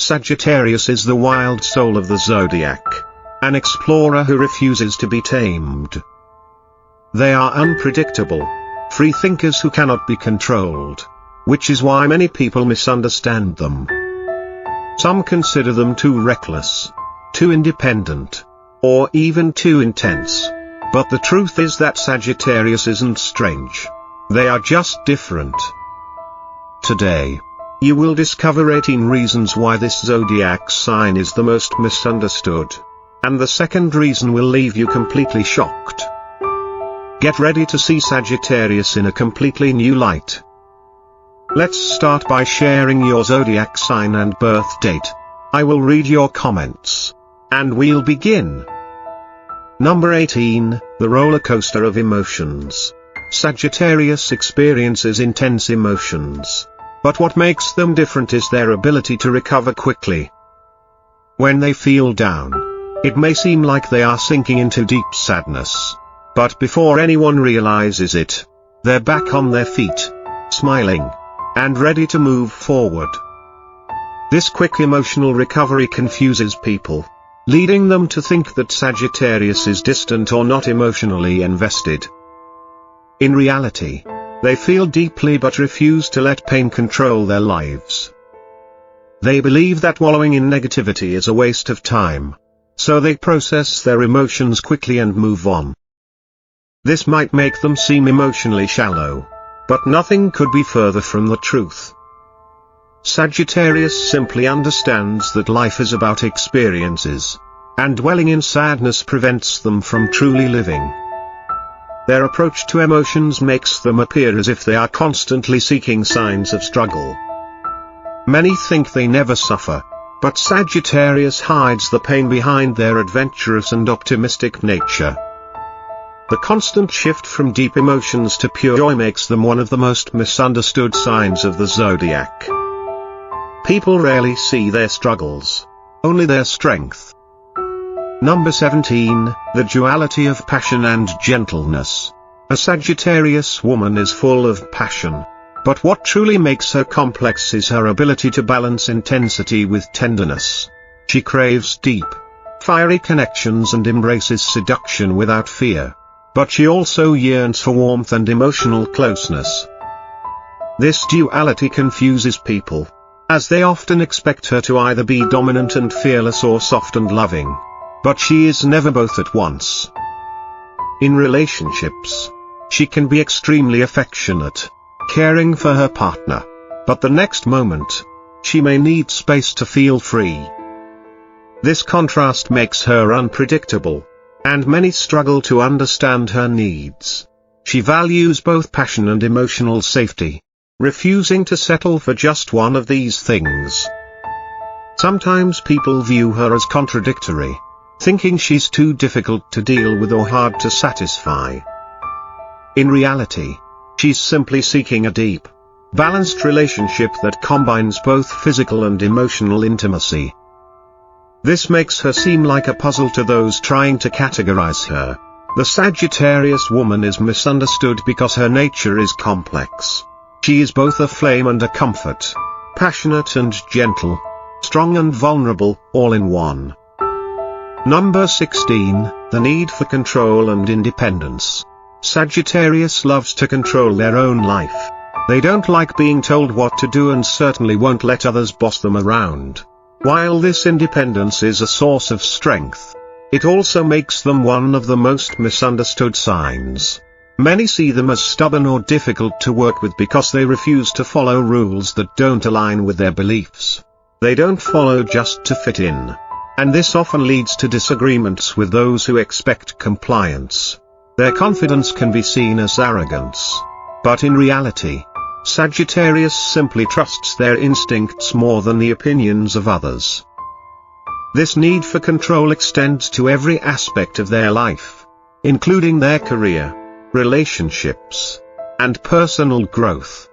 Sagittarius is the wild soul of the zodiac, an explorer who refuses to be tamed. They are unpredictable, free thinkers who cannot be controlled, which is why many people misunderstand them. Some consider them too reckless, too independent, or even too intense. But the truth is that Sagittarius isn't strange. They are just different. Today, you will discover 18 reasons why this zodiac sign is the most misunderstood. And the second reason will leave you completely shocked. Get ready to see Sagittarius in a completely new light. Let's start by sharing your zodiac sign and birth date. I will read your comments. And we'll begin. Number 18, the roller coaster of emotions. Sagittarius experiences intense emotions. But what makes them different is their ability to recover quickly. When they feel down, it may seem like they are sinking into deep sadness. But before anyone realizes it, they're back on their feet, smiling, and ready to move forward. This quick emotional recovery confuses people, leading them to think that Sagittarius is distant or not emotionally invested. In reality, they feel deeply but refuse to let pain control their lives. They believe that wallowing in negativity is a waste of time, so they process their emotions quickly and move on. This might make them seem emotionally shallow, but nothing could be further from the truth. Sagittarius simply understands that life is about experiences, and dwelling in sadness prevents them from truly living. Their approach to emotions makes them appear as if they are constantly seeking signs of struggle. Many think they never suffer, but Sagittarius hides the pain behind their adventurous and optimistic nature. The constant shift from deep emotions to pure joy makes them one of the most misunderstood signs of the zodiac. People rarely see their struggles, only their strength. Number 17, the duality of passion and gentleness. A Sagittarius woman is full of passion, but what truly makes her complex is her ability to balance intensity with tenderness. She craves deep, fiery connections and embraces seduction without fear. But she also yearns for warmth and emotional closeness. This duality confuses people, as they often expect her to either be dominant and fearless or soft and loving. But she is never both at once. In relationships, she can be extremely affectionate, caring for her partner, but the next moment, she may need space to feel free. This contrast makes her unpredictable, and many struggle to understand her needs. She values both passion and emotional safety, refusing to settle for just one of these things. Sometimes people view her as contradictory, thinking she's too difficult to deal with or hard to satisfy. In reality, she's simply seeking a deep, balanced relationship that combines both physical and emotional intimacy. This makes her seem like a puzzle to those trying to categorize her. The Sagittarius woman is misunderstood because her nature is complex. She is both a flame and a comfort, passionate and gentle, strong and vulnerable, all in one. Number 16, the need for control and independence. Sagittarius loves to control their own life. They don't like being told what to do and certainly won't let others boss them around. While this independence is a source of strength, it also makes them one of the most misunderstood signs. Many see them as stubborn or difficult to work with because they refuse to follow rules that don't align with their beliefs. They don't follow just to fit in. And this often leads to disagreements with those who expect compliance. Their confidence can be seen as arrogance. But in reality, Sagittarius simply trusts their instincts more than the opinions of others. This need for control extends to every aspect of their life, including their career, relationships, and personal growth.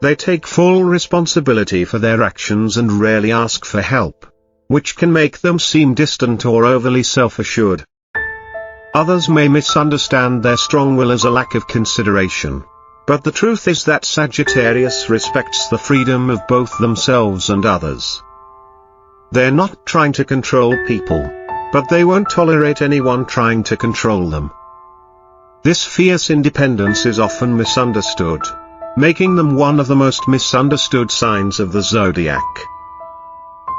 They take full responsibility for their actions and rarely ask for help, which can make them seem distant or overly self-assured. Others may misunderstand their strong will as a lack of consideration. But the truth is that Sagittarius respects the freedom of both themselves and others. They're not trying to control people, but they won't tolerate anyone trying to control them. This fierce independence is often misunderstood, making them one of the most misunderstood signs of the zodiac.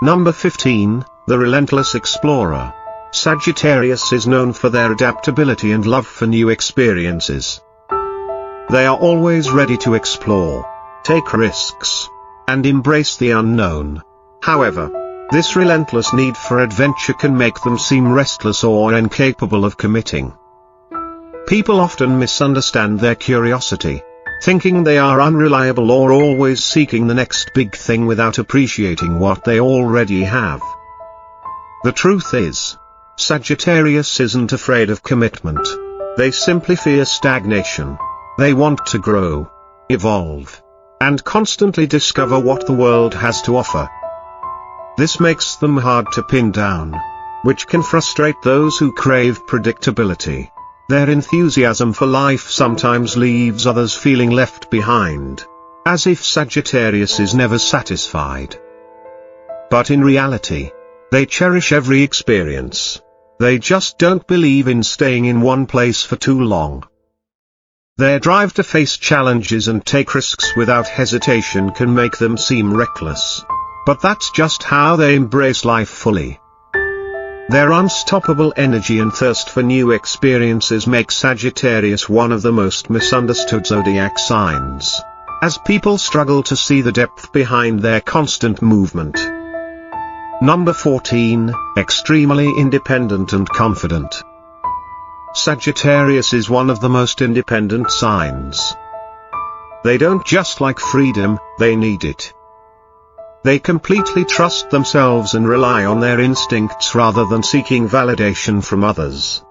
Number 15, the relentless explorer. Sagittarius is known for their adaptability and love for new experiences. They are always ready to explore, take risks, and embrace the unknown. However, this relentless need for adventure can make them seem restless or incapable of committing. People often misunderstand their curiosity, thinking they are unreliable or always seeking the next big thing without appreciating what they already have. The truth is, Sagittarius isn't afraid of commitment. They simply fear stagnation. They want to grow, evolve, and constantly discover what the world has to offer. This makes them hard to pin down, which can frustrate those who crave predictability. Their enthusiasm for life sometimes leaves others feeling left behind, as if Sagittarius is never satisfied. But in reality, they cherish every experience. They just don't believe in staying in one place for too long. Their drive to face challenges and take risks without hesitation can make them seem reckless. But that's just how they embrace life fully. Their unstoppable energy and thirst for new experiences make Sagittarius one of the most misunderstood zodiac signs, as people struggle to see the depth behind their constant movement. Number 14, extremely independent and confident. Sagittarius is one of the most independent signs. They don't just like freedom, they need it. They completely trust themselves and rely on their instincts rather than seeking validation from others.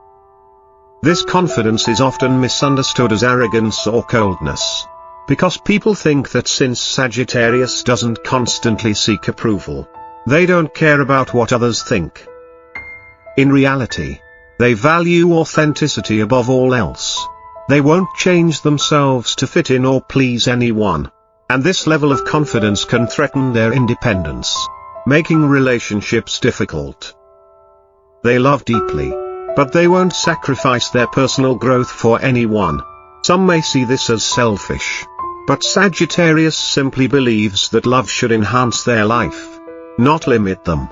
This confidence is often misunderstood as arrogance or coldness, because people think that since Sagittarius doesn't constantly seek approval, they don't care about what others think. In reality, they value authenticity above all else. They won't change themselves to fit in or please anyone. And this level of confidence can threaten their independence, making relationships difficult. They love deeply, but they won't sacrifice their personal growth for anyone. Some may see this as selfish, but Sagittarius simply believes that love should enhance their life, not limit them.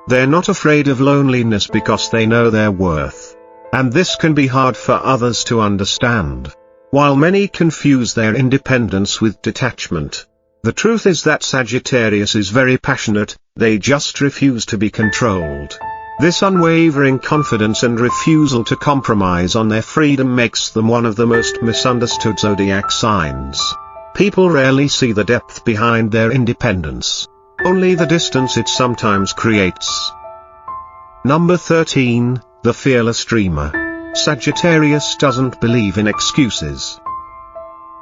They're not afraid of loneliness because they know their worth, and this can be hard for others to understand. While many confuse their independence with detachment, the truth is that Sagittarius is very passionate, they just refuse to be controlled. This unwavering confidence and refusal to compromise on their freedom makes them one of the most misunderstood zodiac signs. People rarely see the depth behind their independence, only the distance it sometimes creates. Number 13, the fearless dreamer. Sagittarius doesn't believe in excuses.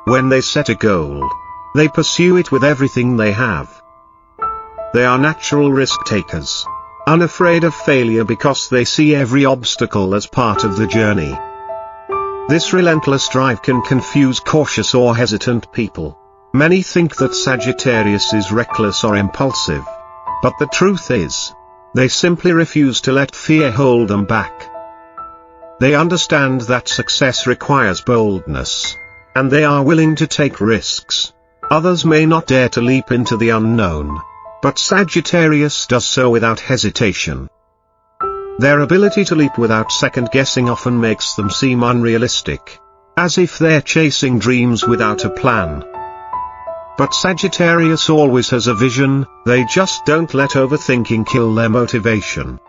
When they set a goal, they pursue it with everything they have. They are natural risk takers, unafraid of failure because they see every obstacle as part of the journey. This relentless drive can confuse cautious or hesitant people. Many think that Sagittarius is reckless or impulsive, but the truth is, they simply refuse to let fear hold them back. They understand that success requires boldness, and they are willing to take risks. Others may not dare to leap into the unknown, but Sagittarius does so without hesitation. Their ability to leap without second-guessing often makes them seem unrealistic, as if they're chasing dreams without a plan. But Sagittarius always has a vision, they just don't let overthinking kill their motivation.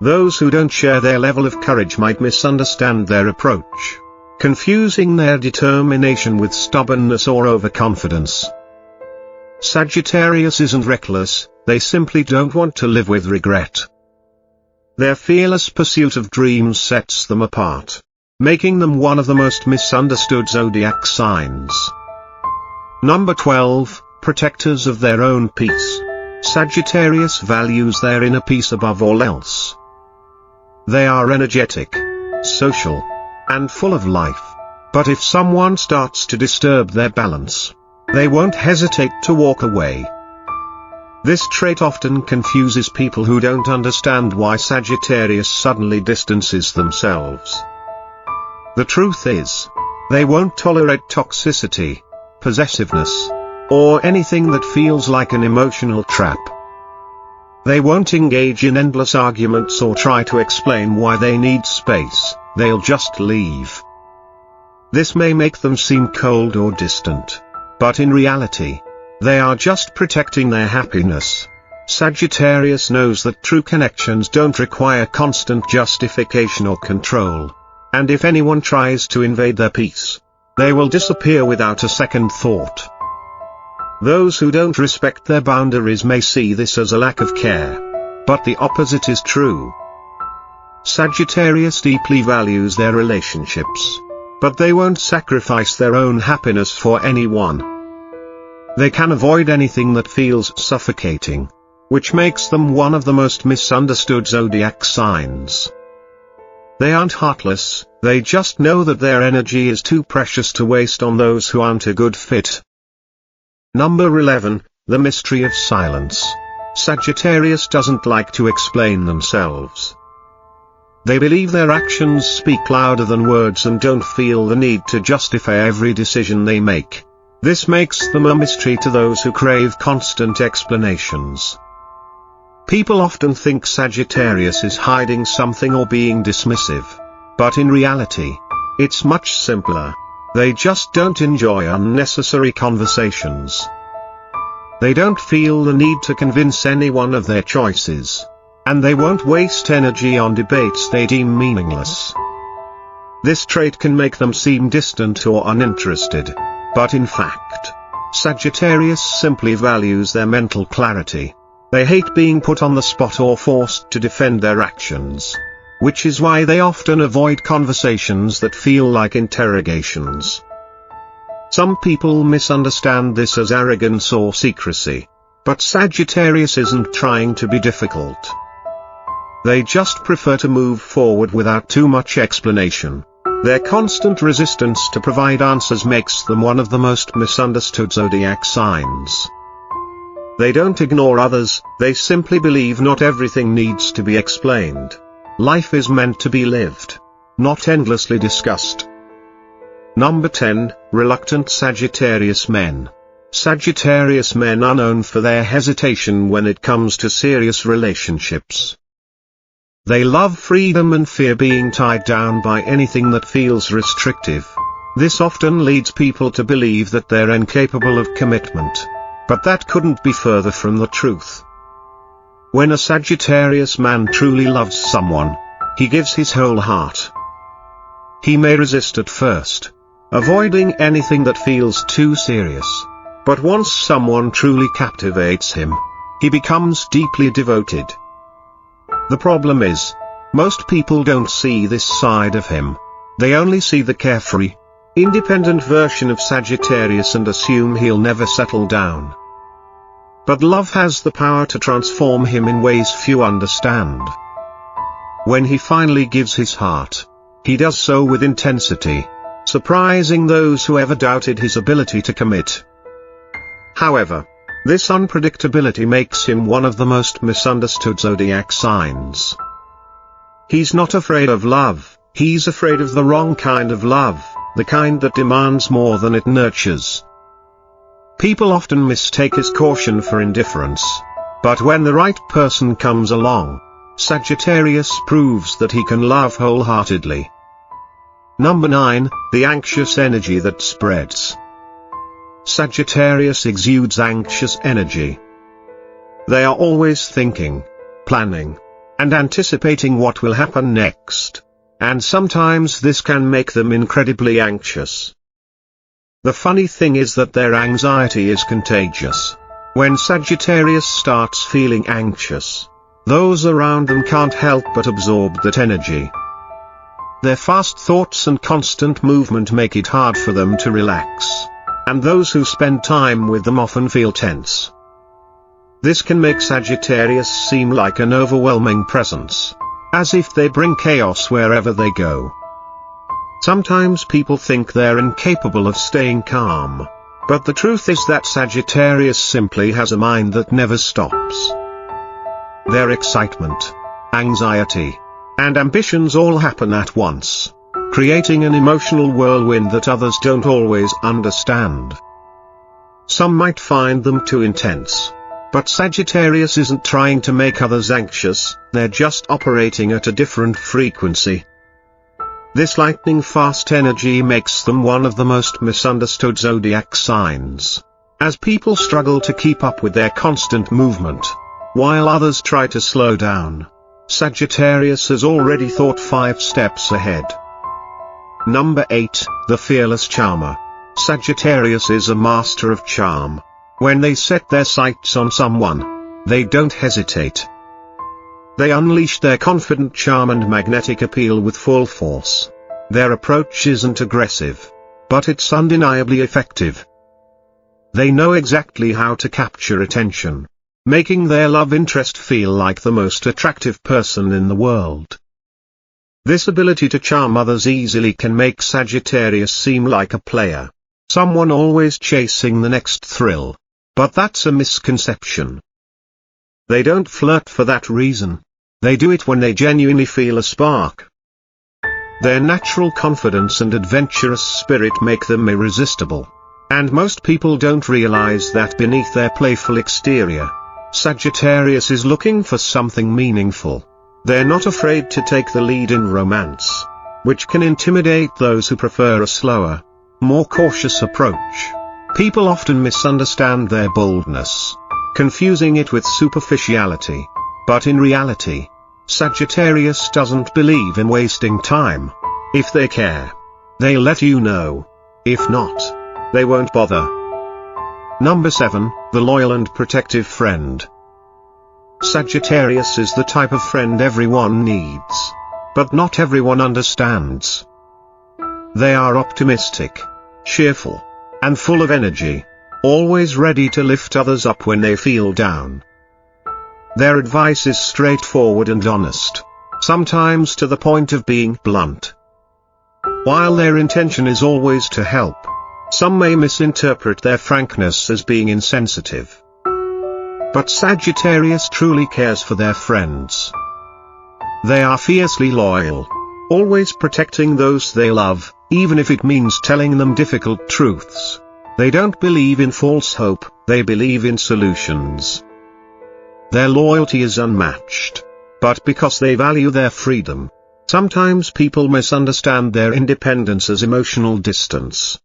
Those who don't share their level of courage might misunderstand their approach, confusing their determination with stubbornness or overconfidence. Sagittarius isn't reckless, they simply don't want to live with regret. Their fearless pursuit of dreams sets them apart, making them one of the most misunderstood zodiac signs. Number 12, protectors of their own peace. Sagittarius values their inner peace above all else. They are energetic, social, and full of life. But if someone starts to disturb their balance, they won't hesitate to walk away. This trait often confuses people who don't understand why Sagittarius suddenly distances themselves. The truth is, they won't tolerate toxicity, possessiveness, or anything that feels like an emotional trap. They won't engage in endless arguments or try to explain why they need space, they'll just leave. This may make them seem cold or distant, but in reality, they are just protecting their happiness. Sagittarius knows that true connections don't require constant justification or control, and if anyone tries to invade their peace, they will disappear without a second thought. Those who don't respect their boundaries may see this as a lack of care, but the opposite is true. Sagittarius deeply values their relationships, but they won't sacrifice their own happiness for anyone. They can avoid anything that feels suffocating, which makes them one of the most misunderstood zodiac signs. They aren't heartless, they just know that their energy is too precious to waste on those who aren't a good fit. Number 11, the mystery of silence. Sagittarius doesn't like to explain themselves. They believe their actions speak louder than words and don't feel the need to justify every decision they make. This makes them a mystery to those who crave constant explanations. People often think Sagittarius is hiding something or being dismissive. But in reality, it's much simpler. They just don't enjoy unnecessary conversations. They don't feel the need to convince anyone of their choices. And they won't waste energy on debates they deem meaningless. This trait can make them seem distant or uninterested. But in fact, Sagittarius simply values their mental clarity. They hate being put on the spot or forced to defend their actions. Which is why they often avoid conversations that feel like interrogations. Some people misunderstand this as arrogance or secrecy. But Sagittarius isn't trying to be difficult. They just prefer to move forward without too much explanation. Their constant resistance to provide answers makes them one of the most misunderstood zodiac signs. They don't ignore others, they simply believe not everything needs to be explained. Life is meant to be lived, not endlessly discussed. Number 10, reluctant Sagittarius men. Sagittarius men are known for their hesitation when it comes to serious relationships. They love freedom and fear being tied down by anything that feels restrictive. This often leads people to believe that they're incapable of commitment. But that couldn't be further from the truth. When a Sagittarius man truly loves someone, he gives his whole heart. He may resist at first, avoiding anything that feels too serious. But once someone truly captivates him, he becomes deeply devoted. The problem is, most people don't see this side of him. They only see the carefree, independent version of Sagittarius and assume he'll never settle down. But love has the power to transform him in ways few understand. When he finally gives his heart, he does so with intensity, surprising those who ever doubted his ability to commit. However, this unpredictability makes him one of the most misunderstood zodiac signs. He's not afraid of love, he's afraid of the wrong kind of love, the kind that demands more than it nurtures. People often mistake his caution for indifference. But when the right person comes along, Sagittarius proves that he can love wholeheartedly. Number 9, the anxious energy that spreads. Sagittarius exudes anxious energy. They are always thinking, planning, and anticipating what will happen next. And sometimes this can make them incredibly anxious. The funny thing is that their anxiety is contagious. When Sagittarius starts feeling anxious, those around them can't help but absorb that energy. Their fast thoughts and constant movement make it hard for them to relax. And those who spend time with them often feel tense. This can make Sagittarius seem like an overwhelming presence, as if they bring chaos wherever they go. Sometimes people think they're incapable of staying calm. But the truth is that Sagittarius simply has a mind that never stops. Their excitement, anxiety, and ambitions all happen at once, creating an emotional whirlwind that others don't always understand. Some might find them too intense. But Sagittarius isn't trying to make others anxious, they're just operating at a different frequency. This lightning-fast energy makes them one of the most misunderstood zodiac signs, as people struggle to keep up with their constant movement, while others try to slow down. Sagittarius has already thought 5 steps ahead. Number 8, the fearless charmer. Sagittarius is a master of charm. When they set their sights on someone, they don't hesitate. They unleash their confident charm and magnetic appeal with full force. Their approach isn't aggressive, but it's undeniably effective. They know exactly how to capture attention, making their love interest feel like the most attractive person in the world. This ability to charm others easily can make Sagittarius seem like a player, someone always chasing the next thrill. But that's a misconception. They don't flirt for that reason. They do it when they genuinely feel a spark. Their natural confidence and adventurous spirit make them irresistible. And most people don't realize that beneath their playful exterior, Sagittarius is looking for something meaningful. They're not afraid to take the lead in romance, which can intimidate those who prefer a slower, more cautious approach. People often misunderstand their boldness, confusing it with superficiality. But in reality, Sagittarius doesn't believe in wasting time. If they care, they'll let you know. If not, they won't bother. Number 7, the loyal and protective friend. Sagittarius is the type of friend everyone needs, but not everyone understands. They are optimistic, cheerful, and full of energy, always ready to lift others up when they feel down. Their advice is straightforward and honest, sometimes to the point of being blunt. While their intention is always to help, some may misinterpret their frankness as being insensitive. But Sagittarius truly cares for their friends. They are fiercely loyal, always protecting those they love, even if it means telling them difficult truths. They don't believe in false hope, they believe in solutions. Their loyalty is unmatched. But because they value their freedom, sometimes people misunderstand their independence as emotional distance.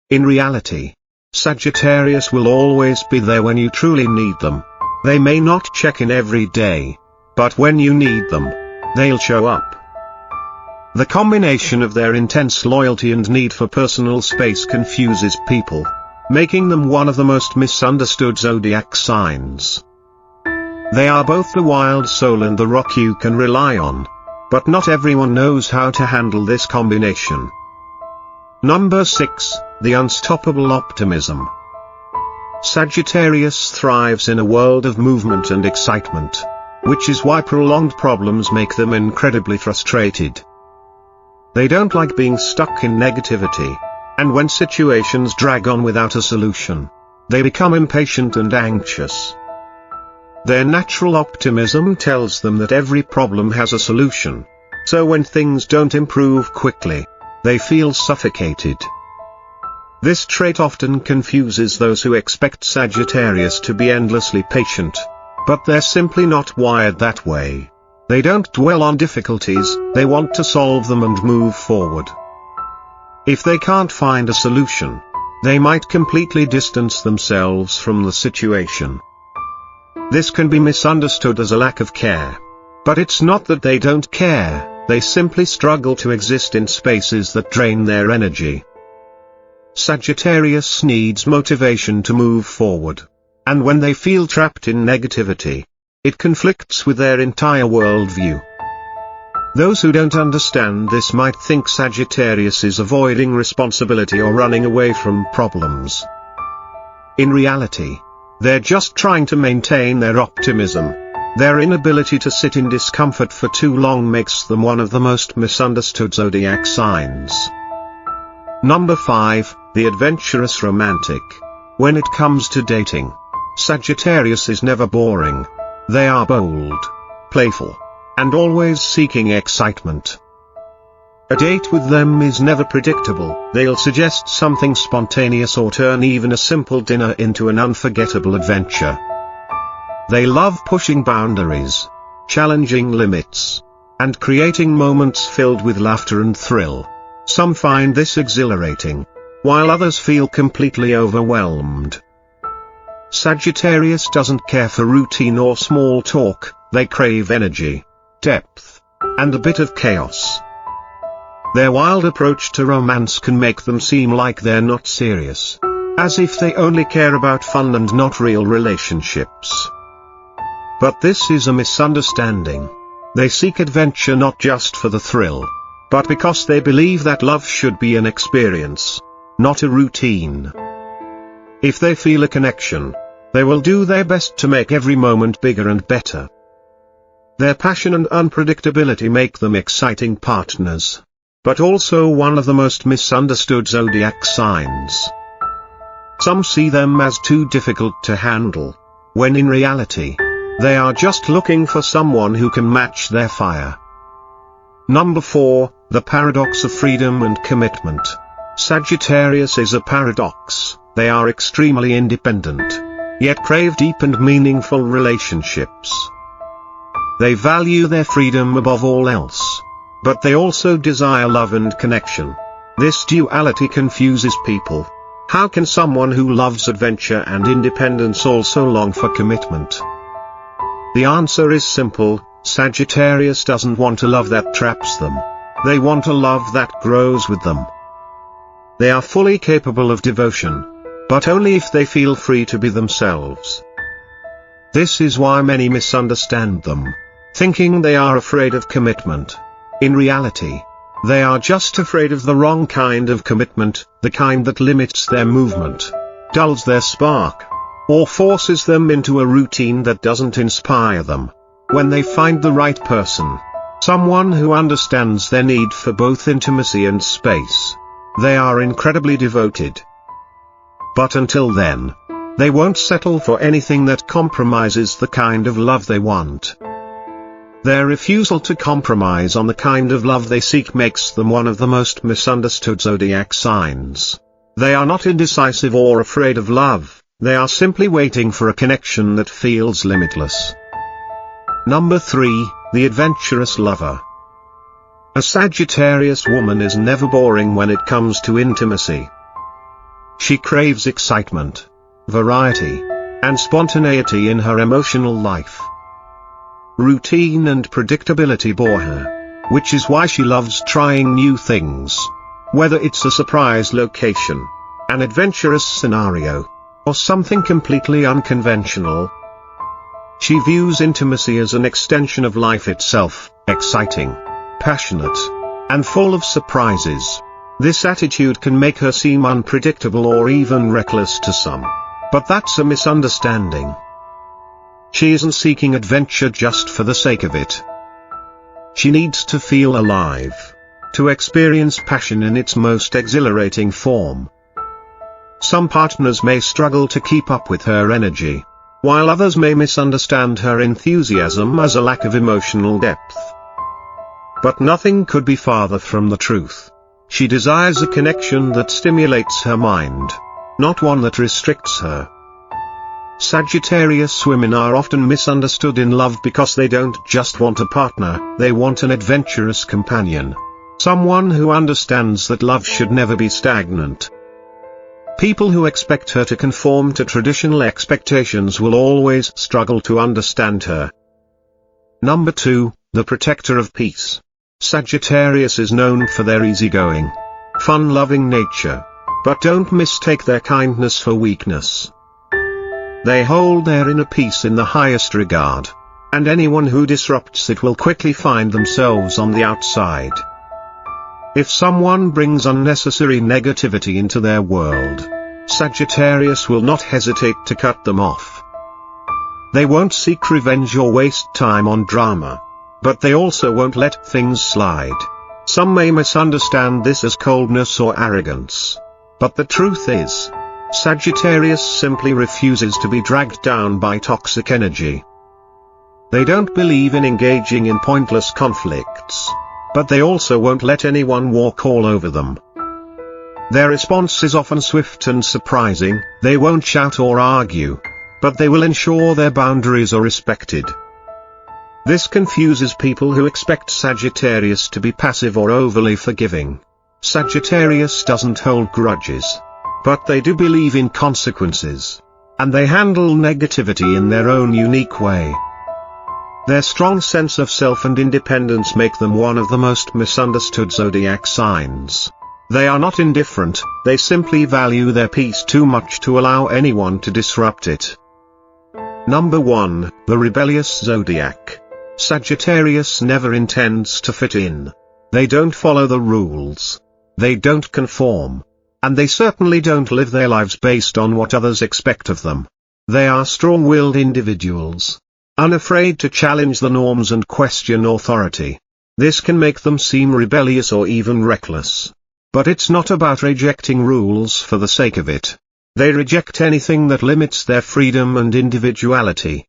In reality, Sagittarius will always be there when you truly need them. They may not check in every day, but when you need them, they'll show up. The combination of their intense loyalty and need for personal space confuses people, making them one of the most misunderstood zodiac signs. They are both the wild soul and the rock you can rely on, but not everyone knows how to handle this combination. Number 6, the unstoppable optimism. Sagittarius thrives in a world of movement and excitement, which is why prolonged problems make them incredibly frustrated. They don't like being stuck in negativity, and when situations drag on without a solution, they become impatient and anxious. Their natural optimism tells them that every problem has a solution, so when things don't improve quickly, they feel suffocated. This trait often confuses those who expect Sagittarius to be endlessly patient, but they're simply not wired that way. They don't dwell on difficulties, they want to solve them and move forward. If they can't find a solution, they might completely distance themselves from the situation. This can be misunderstood as a lack of care. But it's not that they don't care, they simply struggle to exist in spaces that drain their energy. Sagittarius needs motivation to move forward. And when they feel trapped in negativity, it conflicts with their entire worldview. Those who don't understand this might think Sagittarius is avoiding responsibility or running away from problems. In reality, they're just trying to maintain their optimism. Their inability to sit in discomfort for too long makes them one of the most misunderstood zodiac signs. Number 5, the adventurous romantic. When it comes to dating, Sagittarius is never boring. They are bold, playful, and always seeking excitement. A date with them is never predictable. They'll suggest something spontaneous or turn even a simple dinner into an unforgettable adventure. They love pushing boundaries, challenging limits, and creating moments filled with laughter and thrill. Some find this exhilarating, while others feel completely overwhelmed. Sagittarius doesn't care for routine or small talk. They crave energy, depth, and a bit of chaos. Their wild approach to romance can make them seem like they're not serious, as if they only care about fun and not real relationships. But this is a misunderstanding. They seek adventure not just for the thrill, but because they believe that love should be an experience, not a routine. If they feel a connection, they will do their best to make every moment bigger and better. Their passion and unpredictability make them exciting partners, but also one of the most misunderstood zodiac signs. Some see them as too difficult to handle, when in reality, they are just looking for someone who can match their fire. Number 4, the paradox of freedom and commitment. Sagittarius is a paradox. They are extremely independent, yet crave deep and meaningful relationships. They value their freedom above all else, but they also desire love and connection. This duality confuses people. How can someone who loves adventure and independence also long for commitment? The answer is simple. Sagittarius doesn't want a love that traps them. They want a love that grows with them. They are fully capable of devotion, but only if they feel free to be themselves. This is why many misunderstand them, thinking they are afraid of commitment. In reality, they are just afraid of the wrong kind of commitment, the kind that limits their movement, dulls their spark, or forces them into a routine that doesn't inspire them. When they find the right person, someone who understands their need for both intimacy and space, they are incredibly devoted. But until then, they won't settle for anything that compromises the kind of love they want. Their refusal to compromise on the kind of love they seek makes them one of the most misunderstood zodiac signs. They are not indecisive or afraid of love, they are simply waiting for a connection that feels limitless. Number 3, the adventurous lover. A Sagittarius woman is never boring when it comes to intimacy. She craves excitement, variety, and spontaneity in her emotional life. Routine and predictability bore her, which is why she loves trying new things. Whether it's a surprise location, an adventurous scenario, or something completely unconventional. She views intimacy as an extension of life itself, exciting, passionate, and full of surprises. This attitude can make her seem unpredictable or even reckless to some. But that's a misunderstanding. She isn't seeking adventure just for the sake of it. She needs to feel alive, to experience passion in its most exhilarating form. Some partners may struggle to keep up with her energy, while others may misunderstand her enthusiasm as a lack of emotional depth. But nothing could be farther from the truth. She desires a connection that stimulates her mind, not one that restricts her. Sagittarius women are often misunderstood in love because they don't just want a partner, they want an adventurous companion. Someone who understands that love should never be stagnant. People who expect her to conform to traditional expectations will always struggle to understand her. Number 2, the protector of peace. Sagittarius is known for their easygoing, fun-loving nature, but don't mistake their kindness for weakness. They hold their inner peace in the highest regard, and anyone who disrupts it will quickly find themselves on the outside. If someone brings unnecessary negativity into their world, Sagittarius will not hesitate to cut them off. They won't seek revenge or waste time on drama, but they also won't let things slide. Some may misunderstand this as coldness or arrogance, But the truth is, Sagittarius simply refuses to be dragged down by toxic energy. They don't believe in engaging in pointless conflicts, but they also won't let anyone walk all over them. Their response is often swift and surprising. They won't shout or argue, but they will ensure their boundaries are respected. This confuses people who expect Sagittarius to be passive or overly forgiving. Sagittarius doesn't hold grudges, but they do believe in consequences, and they handle negativity in their own unique way. Their strong sense of self and independence make them one of the most misunderstood zodiac signs. They are not indifferent, they simply value their peace too much to allow anyone to disrupt it. Number 1, the rebellious zodiac. Sagittarius never intends to fit in. They don't follow the rules. They don't conform. And they certainly don't live their lives based on what others expect of them. They are strong-willed individuals, unafraid to challenge the norms and question authority. This can make them seem rebellious or even reckless. But it's not about rejecting rules for the sake of it. They reject anything that limits their freedom and individuality.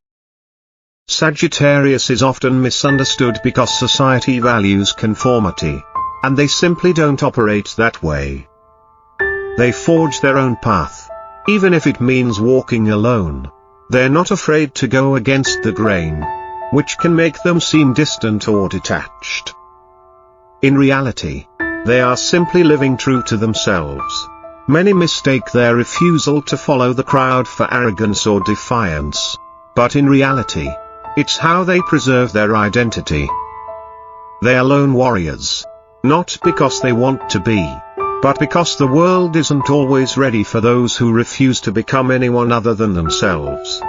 Sagittarius is often misunderstood because society values conformity, and they simply don't operate that way. They forge their own path, even if it means walking alone. They're not afraid to go against the grain, which can make them seem distant or detached. In reality, they are simply living true to themselves. Many mistake their refusal to follow the crowd for arrogance or defiance, but in reality, it's how they preserve their identity. They are lone warriors, not because they want to be, but because the world isn't always ready for those who refuse to become anyone other than themselves.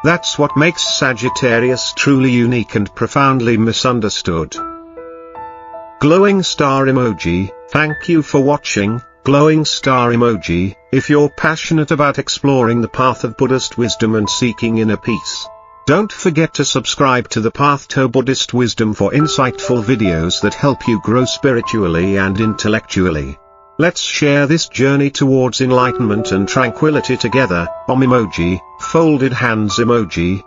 That's what makes Sagittarius truly unique and profoundly misunderstood. Glowing star emoji. Thank you for watching. Glowing star emoji. If you're passionate about exploring the path of Buddhist wisdom and seeking inner peace, don't forget to subscribe to the Path to Buddhist Wisdom for insightful videos that help you grow spiritually and intellectually. Let's share this journey towards enlightenment and tranquility together. Om emoji, folded hands emoji.